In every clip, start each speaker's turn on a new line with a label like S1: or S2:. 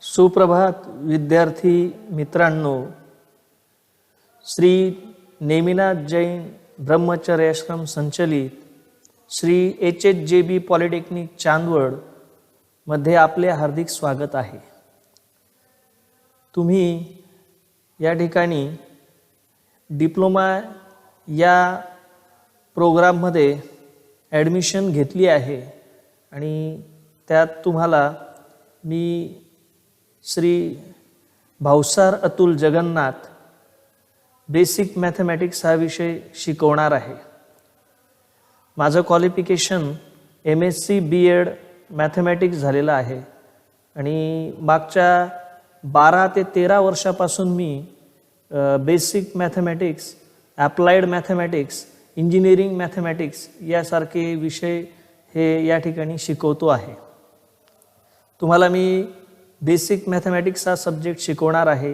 S1: सुप्रभात विद्यार्थी मित्रांनो, श्री नेमिनाथ जैन ब्रह्मचर्य आश्रम संचलित श्री HHJB पॉलिटेक्निक चांदवड मध्ये आपले हार्दिक स्वागत आहे। तुम्ही या ठिकाणी डिप्लोमा या प्रोग्राममध्ये ॲडमिशन घेतली आहे आणि त्यात तुम्हाला मी श्री भावसार अतुल जगन्नाथ बेसिक मॅथमॅटिक्स हा विषय शिकवणार आहे। माझं क्वालिफिकेशन MSc B.Ed मॅथमॅटिक्स झालेलं आहे आणि मागच्या 12 ते 13 वर्षापासून मी basic mathematics, applied mathematics, engineering mathematics यासारखे विषय हे या ठिकाणी शिकवतो आहे। तुम्हाला मी बेसिक मॅथमॅटिक्स हा सब्जेक्ट शिकवणार आहे।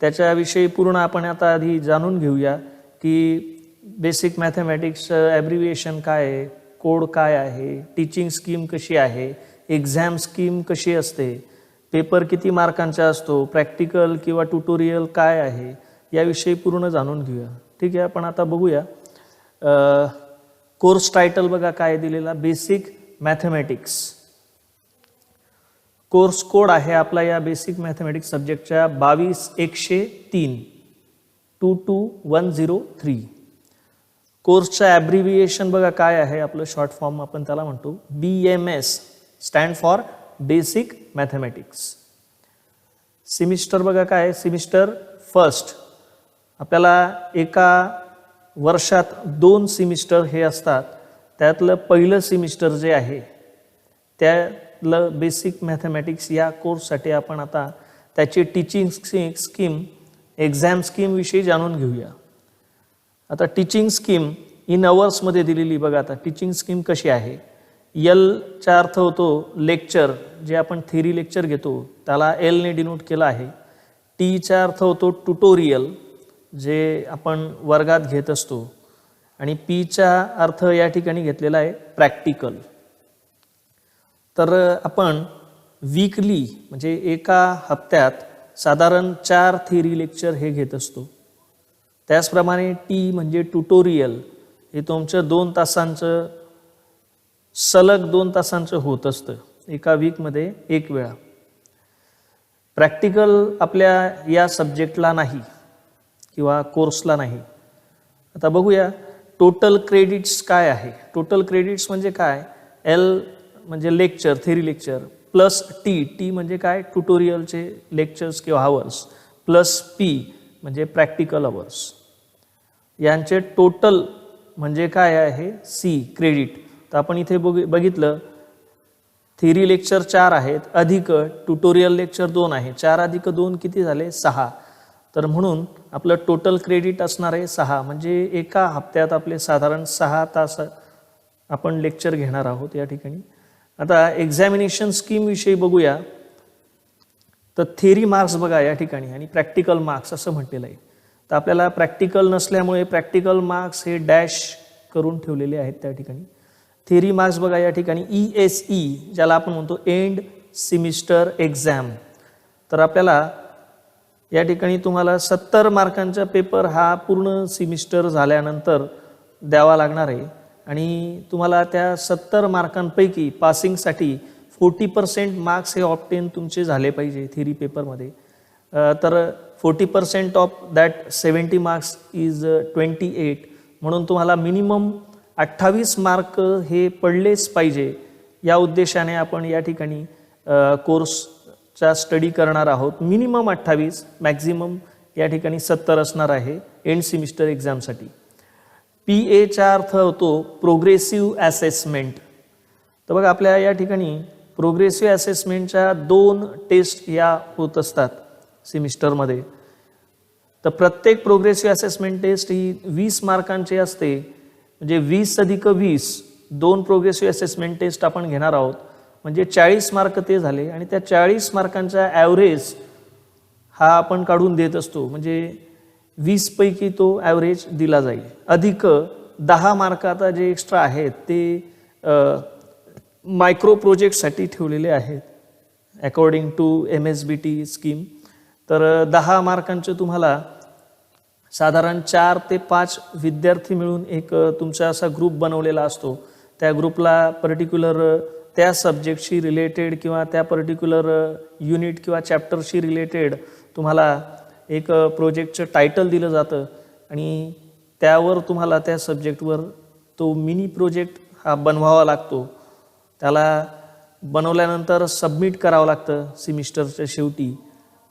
S1: त्याच्याविषयी पूर्ण आपण आता आधी जाणून घेऊया की बेसिक मॅथमॅटिक्स ॲब्रिव्हिएशन काय आहे, कोड काय आहे, टीचिंग स्कीम कशी आहे, एक्झाम स्कीम कशी असते, पेपर किती मार्कांचा असतो, प्रॅक्टिकल किंवा ट्युटोरियल काय आहे याविषयी पूर्ण जाणून घेऊया। ठीक आहे, आपण आता बघूया। कोर्स टायटल बघा काय दिलेला, बेसिक मॅथमॅटिक्स। कोर्स कोड आहे आपला या बेसिक मॅथमॅटिक्स सब्जेक्टच्या 22103 22103। कोर्सचा ॲब्रिव्हिएशन बघा काय आहे, आपलं शॉर्ट फॉर्म आपण त्याला म्हणतो BMS, stand for basic mathematics. Semester बघा काय, सेमिस्टर फर्स्ट। आपल्याला एका वर्षात 2 सेमिस्टर हे असतात। त्यातलं पहिलं सेमिस्टर जे आहे त्यातलं बेसिक मॅथमॅटिक्स या कोर्ससाठी आपण आता त्याची टीचिंग स्कीम, एक्झाम स्कीम विषयी जाणून घेऊया। आता टीचिंग स्कीम इन अवर्समध्ये दिलेली बघा। आता टीचिंग स्कीम कशी आहे, L चा अर्थ होतो लेक्चर, जे आपण थेरी लेक्चर घेतो त्याला L ने डिनोट केला आहे। T चा अर्थ होतो ट्युटोरियल, जे आपण वर्गात घेत असतो, आणि P चा अर्थ या ठिकाणी घेतलेला आहे प्रॅक्टिकल। तर आपण वीकली म्हणजे एका हप्त्यात साधारण 4 थेरी लेक्चर हे घेत असतो। त्याचप्रमाणे T म्हणजे ट्युटोरियल, हे तुमचं 2 तासांचं सलग 2 तासांचं होत असतं एका वीकमध्ये एक वेळा। प्रॅक्टिकल आपल्या या सब्जेक्टला नाही किंवा कोर्सला नाही। आता बघूया टोटल क्रेडिट्स काय आहे। टोटल क्रेडिट्स म्हणजे काय, L म्हणजे lecture, theory lecture, plus T म्हणजे काय, ट्युटोरियलचे लेक्चर्स किंवा आवर्स, प्लस P म्हणजे प्रॅक्टिकल आवर्स। यांचे टोटल म्हणजे काय आहे C, क्रेडिट। तर आपण इथे बघितलं थेरी लेक्चर 4 आहेत अधिक ट्युटोरियल लेक्चर 2 आहे। 4 अधिक 2 किती झाले, 6। तर म्हणून आपलं टोटल क्रेडिट असणार आहे 6, म्हणजे एका हप्त्यात आपले साधारण 6 तास आपण लेक्चर घेणार आहोत या ठिकाणी। आता एक्झामिनेशन स्कीम विषयी बघूया। तर थेरी मार्क्स बघा या ठिकाणी आणि प्रॅक्टिकल मार्क्स असं म्हटलेलं आहे। तर आपल्याला प्रॅक्टिकल नसल्यामुळे प्रॅक्टिकल मार्क्स हे डॅश करून ठेवलेले आहेत त्या ठिकाणी। थेरी मार्क्स बघा या ठिकाणी ESE, ज्याला आपण म्हणतो एंड सेमिस्टर एक्झाम। तर आपल्याला या ठिकाणी तुम्हाला 70 मार्कांचा पेपर हा पूर्ण सेमिस्टर झाल्यानंतर द्यावा लागणार आहे आणि तुम्हाला त्या 70 मार्कांपैकी पासिंगसाठी 40% मार्क्स हे ऑब्टेन तुमचे झाले पाहिजे थेरी पेपरमध्ये। तर 40% ऑफ दॅट 70 मार्क्स इज 28, म्हणून तुम्हाला मिनिमम 28 मार्क हे पडलेच पाहिजे। या उद्देशाने आपण या ठिकाणी कोर्सचा स्टडी करणार आहोत। मिनिमम 28, मॅक्झिमम या ठिकाणी 70 असणार आहे एंड सेमिस्टर एक्झामसाठी। PA चा अर्थ होतो प्रोग्रेसिव्ह असेसमेंट। तर बघा आपल्या या ठिकाणी प्रोग्रेसिव्ह असेसमेंटच्या 2 टेस्ट या होत असतात सेमिस्टरमध्ये। तर प्रत्येक प्रोग्रेसिव्ह असेसमेंट टेस्ट ही 20 मार्कांची असते, म्हणजे 20 अधिक 20 2 प्रोग्रेसिव्ह असेसमेंट टेस्ट आपण घेणार आहोत, म्हणजे 40 मार्क ते झाले। आणि त्या 40 मार्कांचा ॲव्हरेज हा आपण काढून देत असतो, म्हणजे 20 पैकी तो ॲव्हरेज दिला जाईल, अधिक 10 मार्क आता जे एक्स्ट्रा आहेत ते मायक्रो प्रोजेक्टसाठी ठेवलेले आहेत। According to MSBT scheme. तर 10 मार्कांचे तुम्हाला साधारण 4 ते 5 विद्यार्थी मिळून एक तुमचा असा ग्रुप बनवलेला असतो. त्या ग्रुपला पर्टिक्युलर त्या सब्जेक्टशी रिलेटेड किंवा त्या पर्टिक्युलर युनिट किंवा चॅप्टरशी रिलेटेड तुम्हाला एक प्रोजेक्टचं टायटल दिलं जातं आणि त्यावर तुम्हाला त्या सब्जेक्टवर तो मिनी प्रोजेक्ट हा बनवावा लागतो. त्याला बनवल्यानंतर सबमिट करावं लागतं सेमिस्टरच्या शेवटी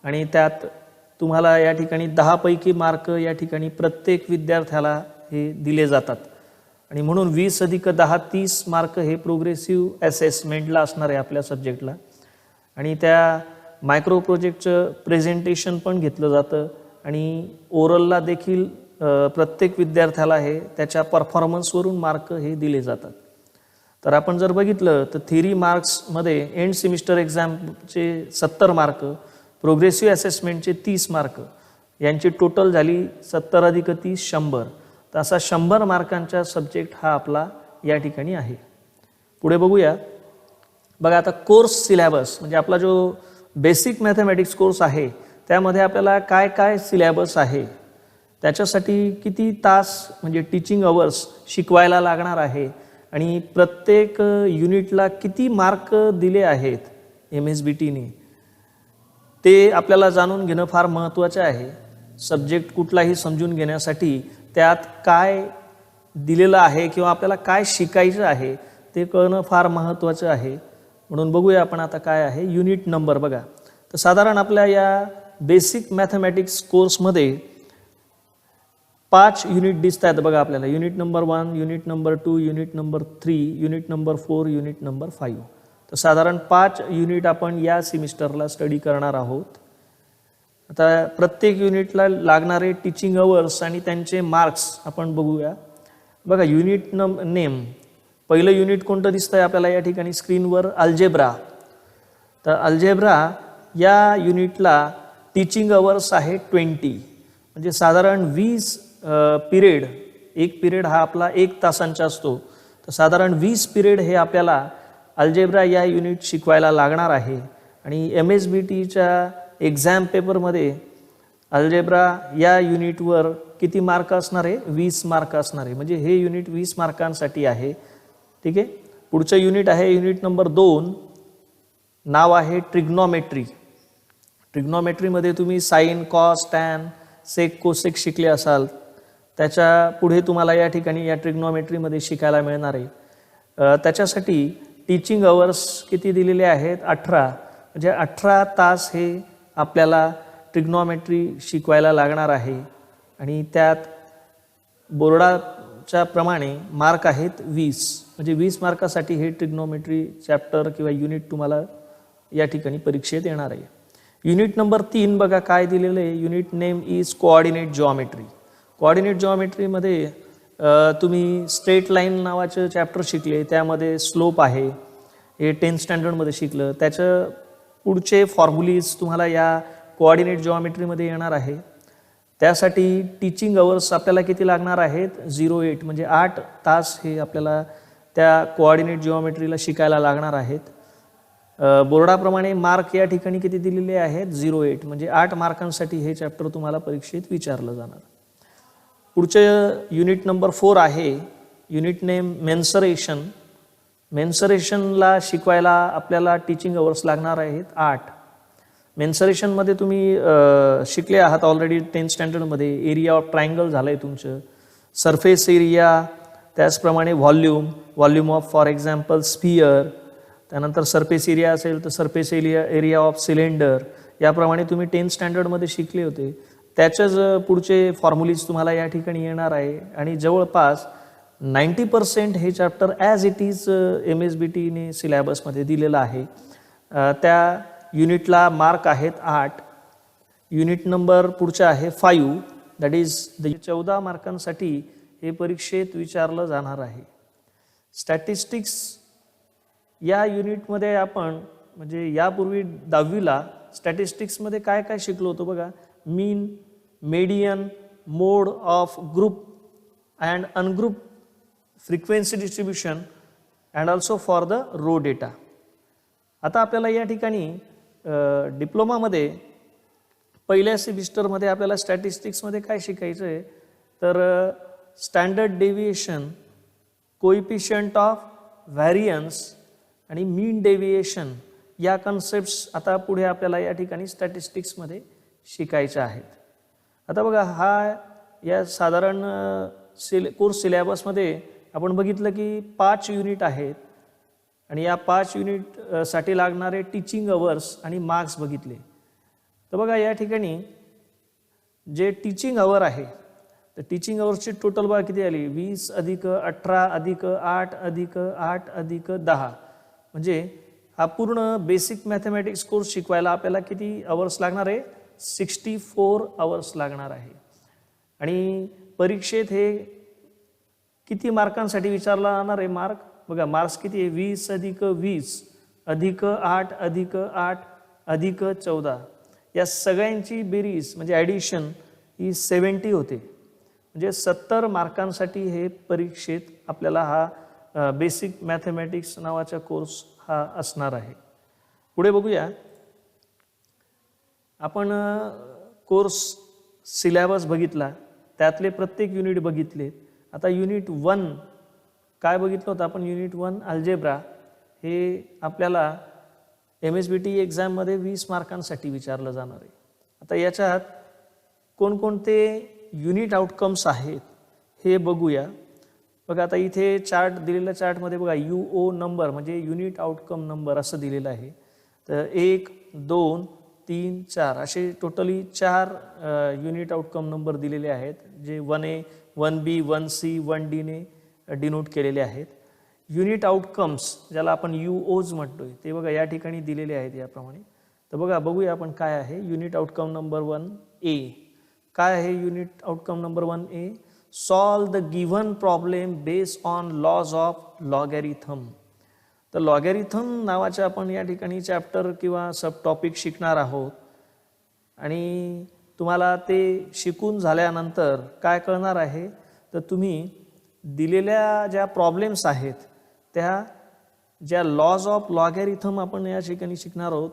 S1: आणि त्यात तुम्हाला या ठिकाणी 10 पैकी मार्क या ठिकाणी प्रत्येक विद्यार्थ्याला हे दिले जातात आणि म्हणून 20+10 30 मार्क हे प्रोग्रेसिव्ह असेसमेंटला असणार आहे आपल्या सब्जेक्टला. आणि त्या मायक्रो प्रोजेक्टचं प्रेझेंटेशन पण घेतलं जातं आणि ओरलला देखील प्रत्येक विद्यार्थ्याला हे त्याच्या परफॉर्मन्सवरून मार्क हे दिले जातात. तर आपण जर बघितलं तर थिअरी मार्क्समध्ये एंड सेमिस्टर एक्झामचे 70 मार्क, प्रोग्रेसिव्ह असेसमेंटचे 30 मार्क, यांची टोटल झाली 70+30 100. तर असा 100 मार्कांचा सब्जेक्ट हा आपला या ठिकाणी आहे. पुढे बघूया. बघा आता कोर्स सिलेबस म्हणजे आपला जो बेसिक मॅथमॅटिक्स कोर्स आहे त्यामध्ये आपल्याला काय काय सिलेबस आहे, त्याच्यासाठी किती तास म्हणजे टीचिंग अवर्स शिकवायला लागणार आहे आणि प्रत्येक युनिटला किती मार्क दिले आहेत MSBTने, ते आपल्याला जाणून घेणं फार महत्त्वाचं आहे. सब्जेक्ट कुठलाही समजून घेण्यासाठी त्यात काय दिलेलं आहे किंवा आपल्याला काय शिकायचं आहे ते कळणं फार महत्त्वाचं आहे. म्हणून बघूया आपण आता काय आहे युनिट नंबर. बघा तर साधारण आपल्या या बेसिक मॅथमॅटिक्स कोर्समध्ये 5 युनिट दिसत आहेत. बघा आपल्याला unit number 1, unit number 2, unit number 3, unit number 4, unit number 5. तर साधारण 5 युनिट आपण या सेमिस्टरला स्टडी करणार आहोत. आता प्रत्येक युनिटला लागणारे टीचिंग अवर्स आणि त्यांचे मार्क्स आपण बघूया. बघा युनिट नेम पहिलं युनिट कोणतं दिसतंय आपल्याला या ठिकाणी स्क्रीनवर, अल्जेब्रा. तर अल्जेब्रा या युनिटला टीचिंग अवर्स आहे 20, म्हणजे साधारण 20 पिरियड. एक पिरियड हा आपला 1 तासांचा असतो. तर साधारण 20 पिरियड हे आपल्याला अल्जेब्रा या युनिट शिकवायला लागणार आहे. आणि MSBTच्या एक्झाम पेपरमध्ये अल्जेब्रा या युनिटवर किती मार्क असणार आहे, 20 मार्क असणार आहे. म्हणजे हे युनिट 20 मार्कांसाठी आहे. ठीक आहे. पुढचं युनिट आहे युनिट नंबर 2, नाव आहे ट्रिग्नॉमेट्री. ट्रिग्नॉमेट्रीमध्ये तुम्ही साइन, कॉस, टॅन, सेक, कोसेक शिकले असाल. त्याच्या पुढे तुम्हाला या ठिकाणी या ट्रिग्नॉमेट्रीमध्ये शिकायला मिळणार आहे. त्याच्यासाठी टीचिंग अवर्स किती दिलेले आहेत, 18. म्हणजे 18 तास हे आपल्याला ट्रिग्नॉमेट्री शिकवायला लागणार आहे. आणि त्यात बोर्डाच्या प्रमाणे मार्क आहेत 20. म्हणजे 20 मार्कासाठी हे ट्रिग्नॉमेट्री चॅप्टर किंवा युनिट तुम्हाला या ठिकाणी परीक्षेत येणार आहे. युनिट नंबर 3 बघा काय दिलेलं आहे. Unit name is coordinate geometry. Coordinate जॉमेट्रीमध्ये तुम्ही स्ट्रेट लाईन नावाचं चॅप्टर शिकले, त्यामध्ये स्लोप आहे, हे 10th स्टँडर्डमध्ये शिकलं. त्याचं पुढचे फॉर्म्युलीज तुम्हाला या कोऑर्डिनेट जॉमेट्रीमध्ये येणार आहे. त्यासाठी टीचिंग अवर्स आपल्याला किती लागणार आहेत, 08, म्हणजे 8 तास हे आपल्याला त्या कोऑर्डिनेट जिओमेट्रीला शिकायला लागणार आहेत. बोर्डाप्रमाणे मार्क या ठिकाणी किती दिलेले आहेत, 08, म्हणजे 8 मार्कांसाठी हे चॅप्टर तुम्हाला परीक्षेत विचारलं जाणार. पुढचे युनिट नंबर 4 आहे युनिट नेम मेन्सरेशन. मेन्सरेशनला शिकवायला आपल्याला टीचिंग अवर्स लागणार आहेत 8. मेन्सरेशनमध्ये तुम्ही शिकले आहात already 10th स्टँडर्डमध्ये. Area of triangle झालं आहे तुमचं, सरफेस एरिया, त्याचप्रमाणे volume of for example sphere, त्यानंतर सरफेस एरिया असेल तर सरफेस एरिया ऑफ सिलेंडर, याप्रमाणे तुम्ही 10th स्टँडर्डमध्ये शिकले होते. त्याच्याच पुढचे फॉर्म्युलीज तुम्हाला या ठिकाणी येणार आहे. आणि जवळपास 90% हे चॅप्टर ॲज इट इज MSBTने सिलेबसमध्ये दिलेलं आहे. त्या युनिटला मार्क आहेत 8. युनिट नंबर पुढचा आहे 5, दॅट इज 14 मार्कांसाठी हे परीक्षेत विचारलं जाणार आहे. स्टॅटिस्टिक्स या युनिटमध्ये आपण म्हणजे यापूर्वी 10वीला स्टॅटिस्टिक्समध्ये काय काय शिकलो होतो बघा. Mean, median, mode of group and ungroup, frequency distribution and also for the raw data. आता आपल्याला या ठिकाणी डिप्लोमामध्ये पहिल्या सेमिस्टरमध्ये आपल्याला स्टॅटिस्टिक्समध्ये काय शिकायचं आहे, तर standard deviation, coefficient of variance आणि मीन डेव्हिएशन या कन्सेप्ट्स आता पुढे आपल्याला या ठिकाणी स्टॅटिस्टिक्समध्ये शिकायच्या आहेत. आता बघा, हा या साधारण कोर्स सिलेबसमध्ये आपण बघितलं की 5 युनिट आहेत आणि या 5 युनिटसाठी लागणारे टीचिंग अवर्स आणि मार्क्स बघितले. तर बघा, या ठिकाणी जे टीचिंग अवर आहे, तर टीचिंग अवर्सची टोटल बघा किती आली, 20 अधिक 18 अधिक 8 अधिक 8 अधिक 10, म्हणजे हा पूर्ण बेसिक मॅथमॅटिक्स कोर्स शिकवायला आपल्याला किती अवर्स लागणार आहे, 64 अवर्स लागणार आहे. आणि परीक्षेत हे किती मार्कांसाठी विचारला जाणार आहे मार्क, बघा मार्क्स किती आहे, 20 अधिक 20 अधिक 8 अधिक 8 अधिक 14, या सगळ्यांची बेरीज म्हणजे ॲडिशन ही 70 होते. म्हणजे 70 मार्कांसाठी हे परीक्षेत आपल्याला हा बेसिक मॅथमॅटिक्स नावाचा कोर्स हा असणार आहे. पुढे बघूया, आपण कोर्स सिलेबस बघितला, त्यातले प्रत्येक युनिट बघितले. आता युनिट 1 काय बघितलं होतं आपण, युनिट 1 अल्जेब्रा, हे आपल्याला MSBT एक्झाममध्ये 20 मार्कांसाठी विचारलं जाणार आहे. आता याच्यात कोणकोणते युनिट आउटकम्स आहेत हे बघूया. बघा, आता इथे चार्ट दिलेल्या चार्टमध्ये बघा UO नंबर म्हणजे युनिट आउटकम नंबर असं दिलेलं आहे. तर 1 2 3 4 असे टोटली 4 युनिट आउटकम नंबर दिलेले आहेत, जे 1A 1B 1C 1D ने डिनोट केलेले आहेत. युनिट आउटकम्स ज्याला आपण UOज म्हणतोय ते बघा या ठिकाणी दिलेले आहेत याप्रमाणे. तर बघा, बघूया आपण काय आहे युनिट आउटकम नंबर 1A. काय आहे unit outcome number 1A, solve the given problem based on laws of logarithm. तर लॉगॅरिथम नावाचे आपण या ठिकाणी चॅप्टर किंवा सब टॉपिक शिकणार आहोत. आणि तुम्हाला ते शिकून झाल्यानंतर काय कळणार आहे, तर तुम्ही दिलेल्या ज्या प्रॉब्लेम्स आहेत त्या ज्या लॉज ऑफ लॉगॅरिथम आपण या ठिकाणी शिकणार आहोत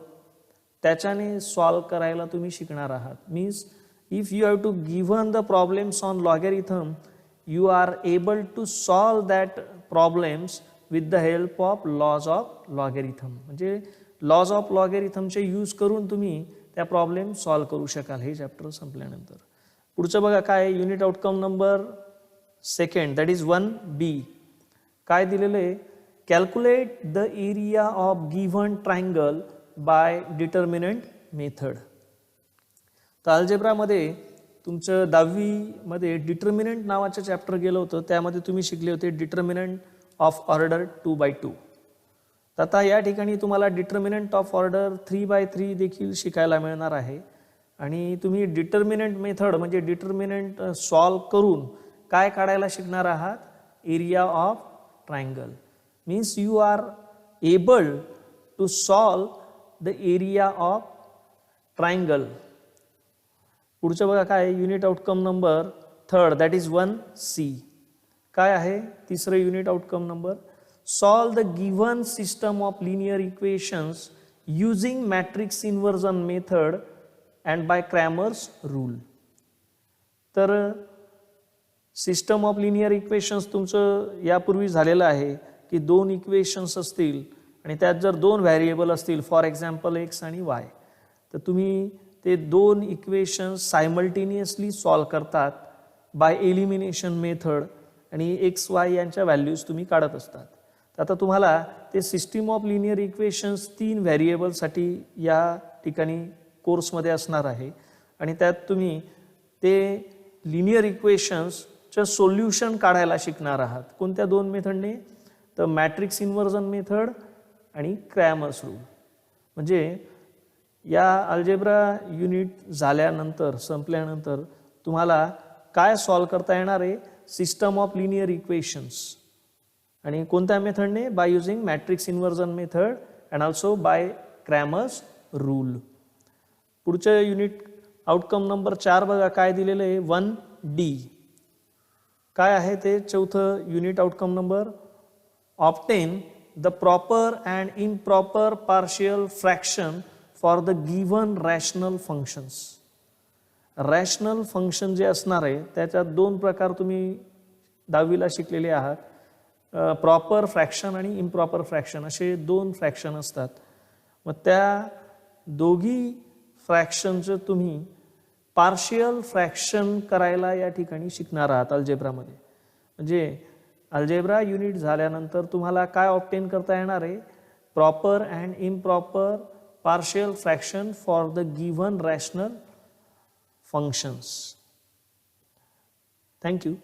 S1: त्याच्याने सॉल्व करायला तुम्ही शिकणार आहात. Means if you have to given the problems on logarithm, you are able to solve that problems with the help of laws of logarithm. म्हणजे लॉज ऑफ लॉगॅरिथमचे यूज करून तुम्ही त्या प्रॉब्लेम सॉल्व करू शकाल हे चॅप्टर संपल्यानंतर. पुढचं बघा काय आहे, unit outcome number 2 that is 1B. काय दिलेलं आहे, calculate the area of given triangle by determinant method. तर अल्जेब्रामध्ये तुमचं 10वी मध्ये डिटर्मिनंट नावाचं चॅप्टर गेलं होतं, त्यामध्ये तुम्ही शिकले होते डिटर्मिनंट ऑफ ऑर्डर 2/2. तर आता या ठिकाणी तुम्हाला डिटर्मिनंट ऑफ ऑर्डर 3/3 देखील शिकायला मिळणार आहे. आणि तुम्ही डिटर्मिनंट मेथड म्हणजे डिटर्मिनंट सॉल्व करून काय काढायला शिकणार आहात, area of triangle. Means you are able to solve the area of triangle. पुढचं बघा काय, unit outcome number 3 that is 1C. काय आहे तिसरं unit outcome number, solve the given system of linear equations using matrix inversion method and by Cramer's rule. तर system of linear equations तुमचं यापूर्वी झालेलं आहे की 2 इक्वेशन्स असतील आणि त्यात जर 2 व्हेरिएबल असतील, फॉर एक्झाम्पल X आणि Y, तर तुम्ही ते 2 इक्वेशन्स सायमल्टेनियसली सॉल्व करतात बाय एलिमिनेशन मेथड आणि XY यांच्या व्हॅल्यूज तुम्ही काढत असतात. तर आता तुम्हाला ते सिस्टीम ऑफ लिनियर इक्वेशन्स 3 व्हेरिएबलसाठी या ठिकाणी कोर्समध्ये असणार आहे आणि त्यात तुम्ही ते लिनियर इक्वेशन्सचं सोल्युशन काढायला शिकणार आहात. कोणत्या 2 मेथडने, तर मॅट्रिक्स इन्व्हर्जन मेथड आणि क्रॅमर्स रूल. म्हणजे या अल्जेब्रा युनिट झाल्यानंतर संपल्यानंतर तुम्हाला काय सॉल्व करता येणार आहे, सिस्टम ऑफ लिनियर इक्वेशन्स. आणि कोणत्या मेथडने, by using matrix inversion method and also by Cramer's rule. पुढचं युनिट आउटकम नंबर 4 बघा काय दिलेलं आहे, 1D. काय आहे ते चौथं unit outcome number, obtain the proper and improper partial fraction for the given rational functions. Rational function जे असणार आहे त्याच्यात दोन प्रकार तुम्ही 10वीला शिकलेले आहात. प्रॉपर फ्रॅक्शन आणि इम्प्रॉपर फ्रॅक्शन असे दोन फ्रॅक्शन असतात. मग त्या दोघी फ्रॅक्शनचं तुम्ही पार्शियल फ्रॅक्शन करायला या ठिकाणी शिकणार आहात अल्जेब्रामध्ये. म्हणजे अल्जेब्रा युनिट झाल्यानंतर तुम्हाला काय ऑब्टेन करता येणार आहे, proper and improper partial fraction for the given rational functions. Thank you.